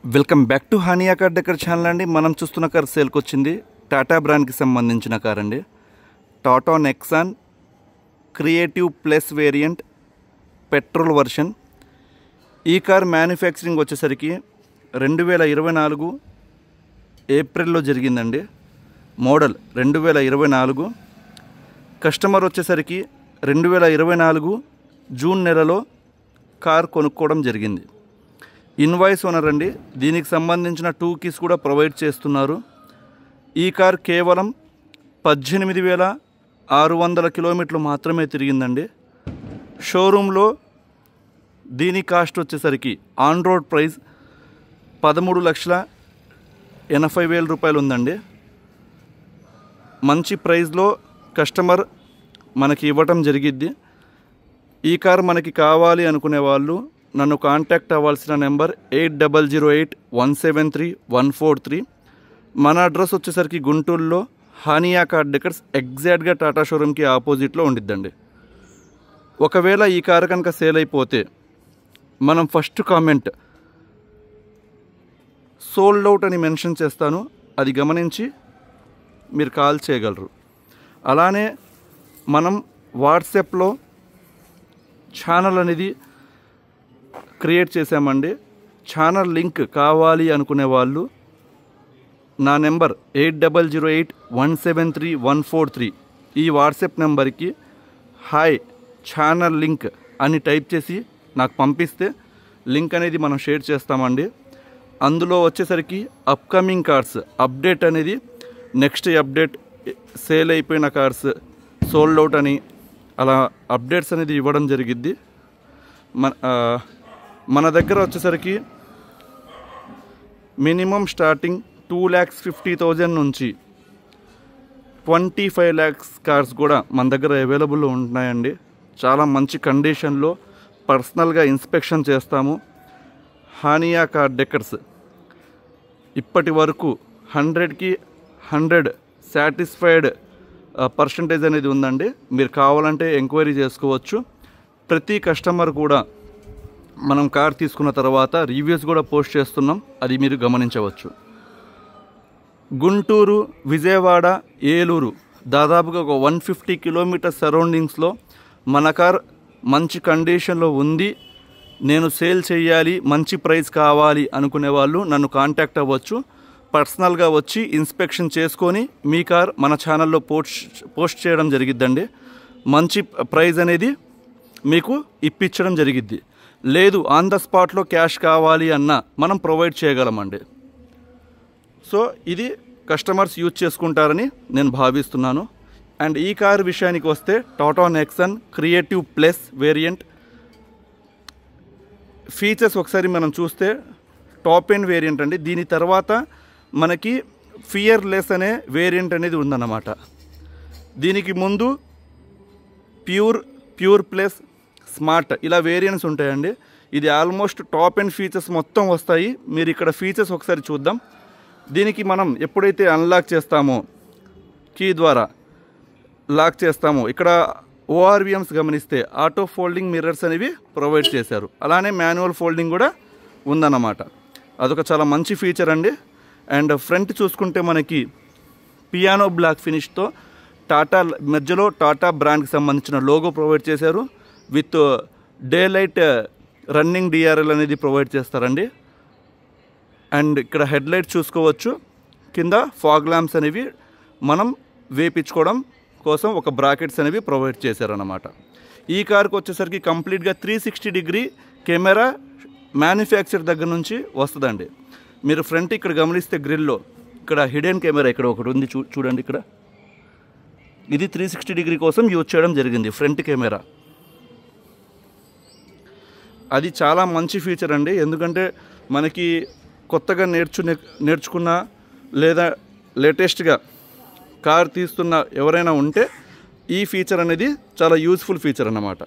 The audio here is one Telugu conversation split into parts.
Welcome back to Hania car decor channel అండి. మనం చూస్తున్న కార్ సేల్కి వచ్చింది. టాటా బ్రాండ్కి సంబంధించిన కార్ అండి. Tata Nexon creative plus variant petrol version. ఈ కార్ మ్యానుఫ్యాక్చరింగ్ వచ్చేసరికి 2024 ఏప్రిల్లో జరిగిందండి. మోడల్ 2024. కస్టమర్ వచ్చేసరికి 2024 జూన్ నెలలో కార్ కొనుక్కోవడం జరిగింది. ఇన్వాయిస్ ఓనర్ అండి. దీనికి సంబంధించిన 2 కీస్ కూడా ప్రొవైడ్ చేస్తున్నారు. ఈ కార్ కేవలం 18,600 కిలోమీటర్లు మాత్రమే తిరిగిందండి. షోరూంలో దీని కాస్ట్ వచ్చేసరికి ఆన్ రోడ్ ప్రైస్ 13,80,000 రూపాయలు ఉందండి. మంచి ప్రైస్లో కస్టమర్ మనకి ఇవ్వటం జరిగిద్ది. ఈ కార్ మనకి కావాలి అనుకునే వాళ్ళు నన్ను కాంటాక్ట్ అవ్వాల్సిన నెంబర్ 8008173143. మన అడ్రస్ వచ్చేసరికి గుంటూరులో హానియా కార్ డెకర్స్ ఎగ్జాక్ట్గా టాటా షోరూమ్కి ఆపోజిట్లో ఉండిద్దండి. ఒకవేళ ఈ కార్ కనుక సేల్ అయిపోతే మనం ఫస్ట్ కామెంట్ సోల్డ్ అవుట్ అని మెన్షన్ చేస్తాను. అది గమనించి మీరు కాల్ చేయగలరు. అలానే మనం వాట్సాప్లో ఛానల్ అనేది క్రియేట్ చేశామండి. ఛానల్ లింక్ కావాలి అనుకునే వాళ్ళు నా నెంబర్ 8008173143 ఈ వాట్సాప్ నెంబర్కి హాయ్ ఛానల్ లింక్ అని టైప్ చేసి నాకు పంపిస్తే లింక్ అనేది మనం షేర్ చేస్తామండి. అందులో వచ్చేసరికి అప్కమింగ్ కార్స్ అప్డేట్ అనేది నెక్స్ట్ అప్డేట్, సేల్ అయిపోయిన కార్స్, సోల్డ్ అవుట్ అని అలా అప్డేట్స్ అనేది ఇవ్వడం జరిగిద్ది. మన దగ్గర వచ్చేసరికి మినిమం స్టార్టింగ్ 2,50,000 నుంచి 25 lakhs కార్స్ కూడా మన దగ్గర అవైలబుల్లో ఉంటున్నాయండి. చాలా మంచి కండిషన్లో పర్సనల్గా ఇన్స్పెక్షన్ చేస్తాము. హానియా కార్ డెకర్స్ ఇప్పటి వరకు 100కి 100 సాటిస్ఫైడ్ పర్సంటేజ్ అనేది ఉందండి. మీరు కావాలంటే ఎంక్వైరీ చేసుకోవచ్చు. ప్రతి కస్టమర్ కూడా మనం కార్ తీసుకున్న తర్వాత రివ్యూస్ కూడా పోస్ట్ చేస్తున్నాం. అది మీరు గమనించవచ్చు. గుంటూరు, విజయవాడ, ఏలూరు దాదాపుగా ఒక 150 కిలోమీటర్ సరౌండింగ్స్లో మన కార్ మంచి కండిషన్లో ఉంది, నేను సేల్ చేయాలి, మంచి ప్రైస్ కావాలి అనుకునే వాళ్ళు నన్ను కాంటాక్ట్ అవ్వచ్చు. పర్సనల్గా వచ్చి ఇన్స్పెక్షన్ చేసుకొని మీ కార్ మన ఛానల్లో పోస్ట్ చేయడం జరిగిద్దండి. మంచి ప్రైస్ అనేది మీకు ఇప్పించడం జరిగిద్ది. లేదు ఆన్ ద స్పాట్లో క్యాష్ కావాలి అన్నా మనం ప్రొవైడ్ చేయగలమండి. సో ఇది కస్టమర్స్ యూజ్ చేసుకుంటారని నేను భావిస్తున్నాను. అండ్ ఈ కార్ విషయానికి వస్తే Tata Nexon creative plus variant features ఒకసారి మనం చూస్తే టాప్ ఎండ్ వేరియంట్ అండి. దీని తర్వాత మనకి ఫియర్లెస్ అనే వేరియంట్ అనేది ఉందన్నమాట. దీనికి ముందు ప్యూర్ ప్లస్ స్మార్ట్ ఇలా వేరియంట్స్ ఉంటాయండి. ఇది ఆల్మోస్ట్ టాప్ ఎండ్ ఫీచర్స్ మొత్తం వస్తాయి. మీరు ఇక్కడ ఫీచర్స్ ఒకసారి చూద్దాం. దీనికి మనం ఎప్పుడైతే అన్లాక్ చేస్తామో, కీ ద్వారా లాక్ చేస్తామో, ఇక్కడ ORVMs గమనిస్తే ఆటో ఫోల్డింగ్ మిర్రర్స్ అనేవి ప్రొవైడ్ చేశారు. అలానే మాన్యువల్ ఫోల్డింగ్ కూడా ఉందన్నమాట. అదొక చాలా మంచి ఫీచర్ అండి. అండ్ ఫ్రంట్ చూసుకుంటే మనకి పియానో బ్లాక్ ఫినిష్తో టాటా మధ్యలో టాటా బ్రాండ్కి సంబంధించిన లోగో ప్రొవైడ్ చేశారు. With day light running DRL అనేది ప్రొవైడ్ చేస్తారండి. అండ్ ఇక్కడ హెడ్ లైట్ చూసుకోవచ్చు. కింద ఫాగ్ ల్యాంప్స్ అనేవి మనం వేపించుకోవడం కోసం ఒక బ్రాకెట్స్ అనేవి ప్రొవైడ్ చేశారన్నమాట. ఈ కార్కి వచ్చేసరికి కంప్లీట్గా 360 డిగ్రీ కెమెరా మ్యానుఫ్యాక్చర్ దగ్గర నుంచి వస్తుందండి. మీరు ఫ్రంట్ ఇక్కడ గమనిస్తే గ్రిల్లో ఇక్కడ హిడెన్ కెమెరా ఇక్కడ ఒకటి ఉంది, చూడండి ఇక్కడ. ఇది 360 డిగ్రీ కోసం యూజ్ చేయడం జరిగింది ఫ్రంట్ కెమెరా. అది చాలా మంచి ఫీచర్ అండి. ఎందుకంటే మనకి కొత్తగా నేర్చుకున్న లేదా లేటెస్ట్గా కార్ తీస్తున్న ఎవరైనా ఉంటే ఈ ఫీచర్ అనేది చాలా యూజ్ఫుల్ ఫీచర్ అన్నమాట.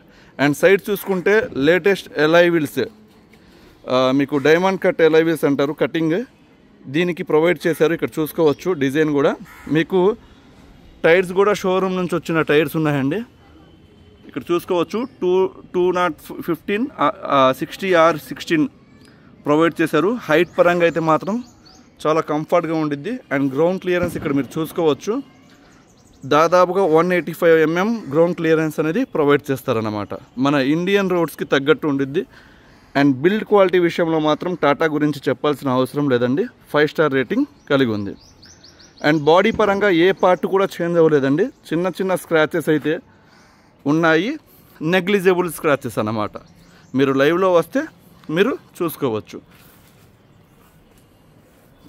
అండ్ సైడ్ చూసుకుంటే లేటెస్ట్ ఎలాయ్ వీల్స్, మీకు డైమండ్ కట్ ఎలాయ్ వీల్స్ అంటారు, కటింగ్ దీనికి ప్రొవైడ్ చేశారు. ఇక్కడ చూసుకోవచ్చు డిజైన్ కూడా. మీకు టైర్స్ కూడా షోరూమ్ నుంచి వచ్చిన టైర్స్ ఉన్నాయండి. ఇక్కడ చూసుకోవచ్చు 2015 60R16 ప్రొవైడ్ చేశారు. హైట్ పరంగా అయితే మాత్రం చాలా కంఫర్ట్గా ఉండిద్ది. అండ్ గ్రౌండ్ క్లియరెన్స్ ఇక్కడ మీరు చూసుకోవచ్చు, దాదాపుగా 185 mm గ్రౌండ్ క్లియరెన్స్ అనేది ప్రొవైడ్ చేస్తారన్నమాట. మన ఇండియన్ రోడ్స్కి తగ్గట్టు ఉండిద్ది. అండ్ బిల్డ్ క్వాలిటీ విషయంలో మాత్రం టాటా గురించి చెప్పాల్సిన అవసరం లేదండి, 5 స్టార్ రేటింగ్ కలిగి ఉంది. అండ్ బాడీ పరంగా ఏ పార్ట్ కూడా చేంజ్ అవ్వలేదండి. చిన్న చిన్న స్క్రాచెస్ అయితే ఉన్నాయి, నెగ్లిజిబుల్ స్క్రాచెస్ అన్నమాట. మీరు లైవ్లో వస్తే మీరు చూసుకోవచ్చు,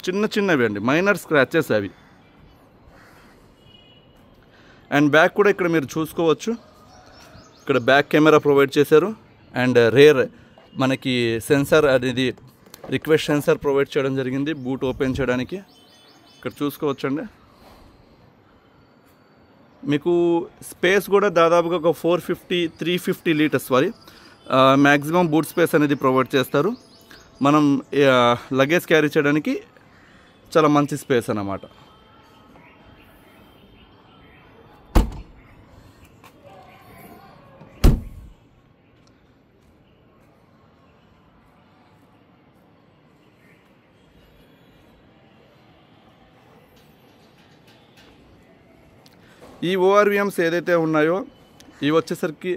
చిన్న చిన్నవి అండి, మైనర్ స్క్రాచెస్ అవి. అండ్ బ్యాక్ కూడా ఇక్కడ మీరు చూసుకోవచ్చు, ఇక్కడ బ్యాక్ కెమెరా ప్రొవైడ్ చేశారు. అండ్ రేర్ మనకి సెన్సార్ అనేది రిక్వెస్ట్ సెన్సార్ ప్రొవైడ్ చేయడం జరిగింది బూట్ ఓపెన్ చేయడానికి. ఇక్కడ చూసుకోవచ్చండి. మీకు స్పేస్ కూడా దాదాపుగా ఒక 350 లీటర్స్ మ్యాక్సిమం బూట్ స్పేస్ అనేది ప్రొవైడ్ చేస్తారు. మనం లగేజ్ క్యారీ చేయడానికి చాలా మంచి స్పేస్ అన్నమాట. ఈ ORVMs ఏదైతే ఉన్నాయో ఇవి వచ్చేసరికి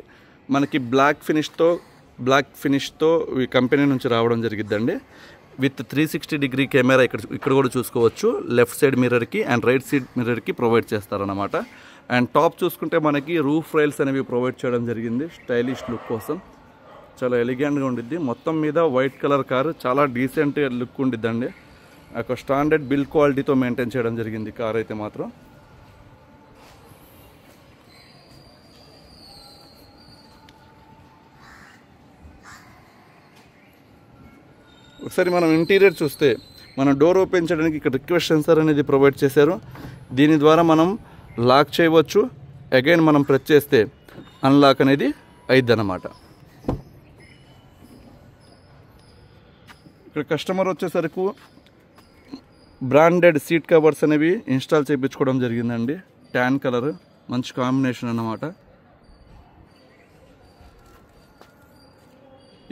మనకి బ్లాక్ ఫినిష్తో ఈ కంపెనీ నుంచి రావడం జరిగిద్దండి. విత్ 360 డిగ్రీ కెమెరా ఇక్కడ కూడా చూసుకోవచ్చు. లెఫ్ట్ సైడ్ మిర్రర్కి అండ్ రైట్ సైడ్ మిర్రర్కి ప్రొవైడ్ చేస్తారన్నమాట. అండ్ టాప్ చూసుకుంటే మనకి రూఫ్ రైల్స్ అనేవి ప్రొవైడ్ చేయడం జరిగింది స్టైలిష్ లుక్ కోసం. చాలా ఎలిగెంట్గా ఉండిద్ది. మొత్తం మీద వైట్ కలర్ కారు చాలా డీసెంట్ లుక్ ఉండిద్దండి. ఒక స్టాండర్డ్ బిల్డ్ క్వాలిటీతో మెయింటైన్ చేయడం జరిగింది కార్ అయితే మాత్రం. ఒకసారి మనం ఇంటీరియర్ చూస్తే, మనం డోర్ ఓపెన్ చేయడానికి ఇక్కడ రిక్వెస్ట్ సెన్సార్ అనేది ప్రొవైడ్ చేశారు. దీని ద్వారా మనం లాక్ చేయవచ్చు. అగైన్ మనం ప్రెస్ చేస్తే అన్లాక్ అనేది అయిద్ది అన్నమాట. ఇక్కడ కస్టమర్ వచ్చేసరికి బ్రాండెడ్ సీట్ కవర్స్ అనేవి ఇన్స్టాల్ చేయించుకోవడం జరిగిందండి. ట్యాన్ కలర్ మంచి కాంబినేషన్ అన్నమాట.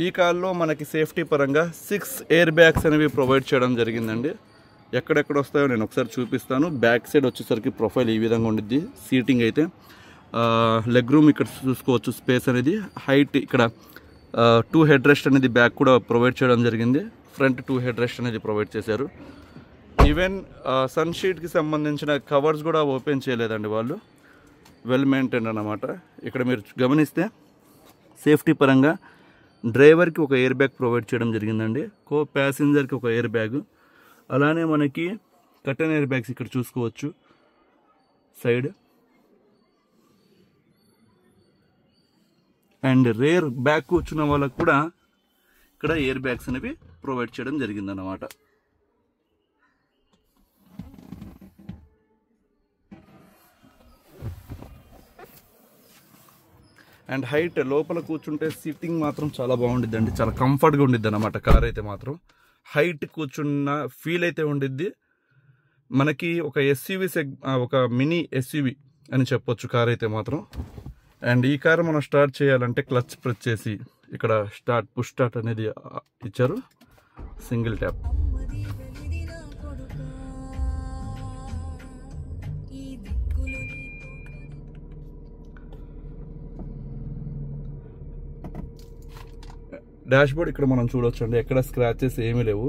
ఈ కార్లో మనకి సేఫ్టీ పరంగా 6 ఎయిర్ బ్యాగ్స్ అనేవి ప్రొవైడ్ చేయడం జరిగిందండి. ఎక్కడెక్కడ వస్తాయో నేను ఒకసారి చూపిస్తాను. బ్యాక్ సైడ్ వచ్చేసరికి ప్రొఫైల్ ఈ విధంగా ఉండిద్ది. సీటింగ్ అయితే లెగ్ రూమ్ ఇక్కడ చూసుకోవచ్చు, స్పేస్ అనేది. హైట్ ఇక్కడ 2 హెడ్ రెస్ట్ అనేది బ్యాక్ కూడా ప్రొవైడ్ చేయడం జరిగింది. ఫ్రంట్ 2 హెడ్ రెస్ట్ అనేది ప్రొవైడ్ చేశారు. ఈవెన్ సన్ షీట్కి సంబంధించిన కవర్స్ కూడా ఓపెన్ చేయలేదండి వాళ్ళు, వెల్ మెయింటైన్ అన్నమాట. ఇక్కడ మీరు గమనిస్తే సేఫ్టీ పరంగా డ్రైవర్కి ఒక ఎయిర్ బ్యాగ్ ప్రొవైడ్ చేయడం జరిగిందండి. కో ప్యాసింజర్కి ఒక ఎయిర్ బ్యాగ్, అలానే మనకి కర్టెన్ ఎయిర్ బ్యాగ్స్ ఇక్కడ చూసుకోవచ్చు సైడ్. అండ్ రేర్ బ్యాగ్ కూర్చున్న వాళ్ళకు కూడా ఇక్కడ ఎయిర్ బ్యాగ్స్ అనేవి ప్రొవైడ్ చేయడం జరిగిందన్నమాట. అండ్ హైట్ లోపల కూర్చుంటే సిట్టింగ్ మాత్రం చాలా బాగుండిద్దండి, చాలా కంఫర్ట్గా ఉండిద్ది అన్నమాట. కార్ అయితే మాత్రం హైట్ కూర్చున్న ఫీల్ అయితే ఉండిద్ది. మనకి ఒక ఒక మినీ ఎస్యూవి అని చెప్పొచ్చు కార్ అయితే మాత్రం. అండ్ ఈ కార్ మనం స్టార్ట్ చేయాలంటే క్లచ్ ప్రెస్ చేసి ఇక్కడ పుష్ స్టార్ట్ అనేది ఇచ్చారు, సింగిల్ ట్యాప్. డాష్ బోర్డ్ ఇక్కడ మనం చూడొచ్చు అండి, ఎక్కడ స్క్రాచెస్ ఏమీ లేవు.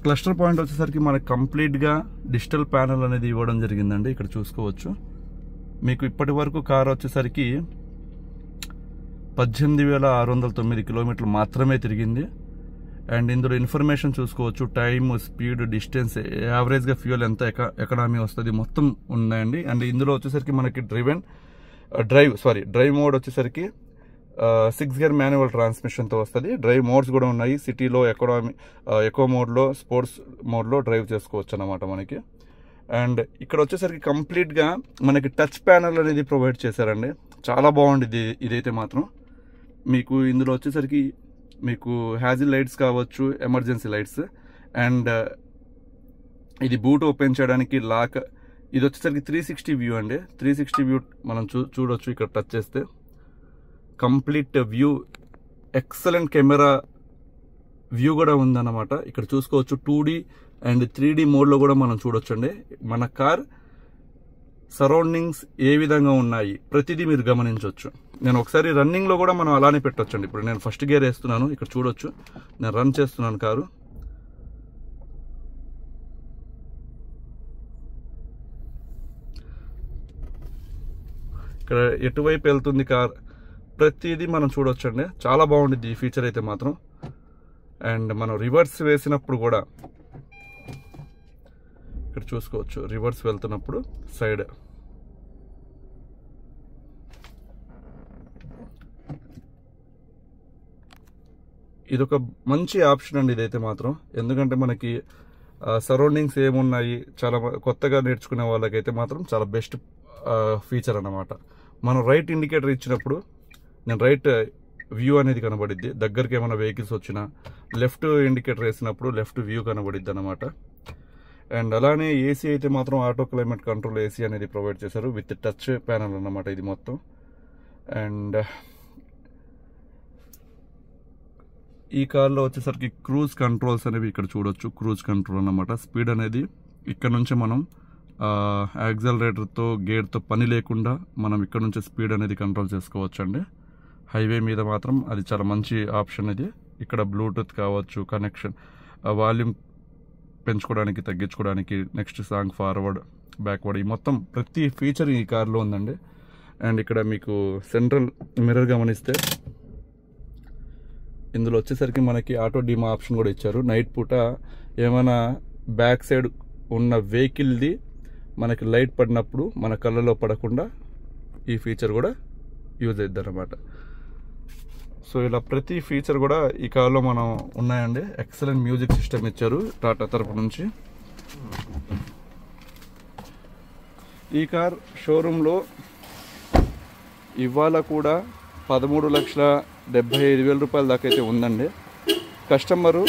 క్లస్టర్ పాయింట్ వచ్చేసరికి మనకి కంప్లీట్గా డిజిటల్ ప్యానల్ అనేది ఇవ్వడం జరిగిందండి. ఇక్కడ చూసుకోవచ్చు. మీకు ఇప్పటి వరకు కార్ వచ్చేసరికి 18,609 కిలోమీటర్లు మాత్రమే తిరిగింది. అండ్ ఇందులో ఇన్ఫర్మేషన్ చూసుకోవచ్చు, టైమ్, స్పీడ్, డిస్టెన్స్, యావరేజ్గా ఫ్యూయల్ ఎంత ఎకనామీ వస్తుంది మొత్తం ఉన్నాయండి. అండ్ ఇందులో వచ్చేసరికి మనకి డ్రైవ్ మోడ్ వచ్చేసరికి 6 గేర్ మాన్యువల్ ట్రాన్స్మిషన్తో వస్తుంది. డ్రైవ్ మోడ్స్ కూడా ఉన్నాయి. సిటీలో ఎకో మోడ్లో, స్పోర్ట్స్ మోడ్లో డ్రైవ్ చేసుకోవచ్చు అన్నమాట మనకి. అండ్ ఇక్కడ వచ్చేసరికి కంప్లీట్గా మనకి టచ్ ప్యానల్ అనేది ప్రొవైడ్ చేశారండి. చాలా బాగుంది ఇదైతే మాత్రం. మీకు ఇందులో వచ్చేసరికి మీకు హ్యాజిల్ లైట్స్ కావచ్చు, ఎమర్జెన్సీ లైట్స్. అండ్ ఇది బూట్ ఓపెన్ చేయడానికి లాక్. ఇది వచ్చేసరికి 360 వ్యూ అండి. 360 వ్యూ మనం చూడొచ్చు ఇక్కడ టచ్ చేస్తే. Complete view, excellent camera view కూడా ఉందన్నమాట. ఇక్కడ చూసుకోవచ్చు 2D అండ్ 3D మోడ్లో కూడా మనం చూడొచ్చండి. మన కార్ సరౌండింగ్స్ ఏ విధంగా ఉన్నాయి ప్రతిదీ మీరు గమనించవచ్చు. నేను ఒకసారి రన్నింగ్లో కూడా మనం అలానే పెట్టొచ్చండి. ఇప్పుడు నేను ఫస్ట్ గేర్ వేస్తున్నాను, ఇక్కడ చూడొచ్చు, నేను రన్ చేస్తున్నాను కారు. ఇక్కడ ఎటువైపు వెళ్తుంది కార్ ప్రతిదీ మనం చూడొచ్చండి. చాలా బాగుంటుంది ఈ ఫీచర్ అయితే మాత్రం. అండ్ మనం రివర్స్ వేసినప్పుడు కూడా ఇక్కడ చూసుకోవచ్చు, రివర్స్ వెళ్తున్నప్పుడు సైడ్ ఇదొక మంచి ఆప్షన్ అండి ఇదైతే మాత్రం. ఎందుకంటే మనకి సరౌండింగ్స్ ఏమున్నాయి చాలా కొత్తగా నేర్చుకునే వాళ్ళకైతే మాత్రం చాలా బెస్ట్ ఫీచర్ అన్నమాట. మనం రైట్ ఇండికేటర్ ఇచ్చినప్పుడు నేను రైట్ వ్యూ అనేది కనబడిద్ది. దగ్గరికి ఏమైనా వెహికల్స్ వచ్చినా లెఫ్ట్ ఇండికేటర్ వేసినప్పుడు లెఫ్ట్ వ్యూ కనబడిద్ది అనమాట. అండ్ అలానే ఏసీ అయితే మాత్రం ఆటో క్లైమేట్ కంట్రోల్ ఏసీ అనేది ప్రొవైడ్ చేశారు విత్ టచ్ ప్యానల్ అన్నమాట ఇది మొత్తం. అండ్ ఈ కార్లో వచ్చేసరికి క్రూజ్ కంట్రోల్స్ అనేవి ఇక్కడ చూడొచ్చు. క్రూజ్ కంట్రోల్ అన్నమాట. స్పీడ్ అనేది ఇక్కడ నుంచి మనం యాక్సలరేటర్తో గేర్తో పని లేకుండా మనం ఇక్కడ నుంచి స్పీడ్ అనేది కంట్రోల్ చేసుకోవచ్చు అండి. హైవే మీద మాత్రం అది చాలా మంచి ఆప్షన్ ఇది. ఇక్కడ బ్లూటూత్ కావచ్చు, కనెక్షన్, వాల్యూమ్ పెంచుకోవడానికి తగ్గించుకోవడానికి, నెక్స్ట్ సాంగ్ ఫార్వర్డ్ బ్యాక్వర్డ్, ఈ మొత్తం ప్రతి ఫీచర్ ఈ కార్లో ఉందండి. అండ్ ఇక్కడ మీకు సెంట్రల్ మిర్రర్ గమనిస్తే ఇందులో వచ్చేసరికి మనకి ఆటో డీమా ఆప్షన్ కూడా ఇచ్చారు. నైట్ పూట ఏమైనా బ్యాక్ సైడ్ ఉన్న వెహికల్ది మనకి లైట్ పడినప్పుడు మన కళ్ళలో పడకుండా ఈ ఫీచర్ కూడా యూజ్ అవుతుంది అన్నమాట. సో ఇలా ప్రతి ఫీచర్ కూడా ఈ కార్లో మనం ఉన్నాయండి. ఎక్సలెంట్ మ్యూజిక్ సిస్టమ్ ఇచ్చారు టాటా తరపు నుంచి. ఈ కార్ షోరూంలో ఇవాళ కూడా 13,75,000 రూపాయల దాకా అయితే ఉందండి. కస్టమరు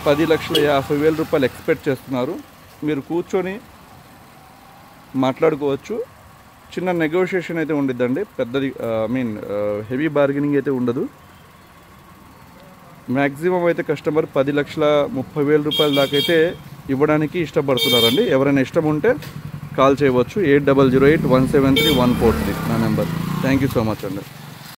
10,50,000 రూపాయలు ఎక్స్పెక్ట్ చేస్తున్నారు. మీరు కూర్చొని మాట్లాడుకోవచ్చు. చిన్న నెగోషియేషన్ అయితే ఉండిద్దండి, పెద్దది హెవీ బార్గెనింగ్ అయితే ఉండదు. మ్యాక్సిమం అయితే కస్టమర్ 10,30,000 రూపాయల దాకా అయితే ఇవ్వడానికి ఇష్టపడుతున్నారండి. ఎవరైనా ఇష్టం ఉంటే కాల్ చేయవచ్చు. 8008173143 నా number. Thank you so much అండి.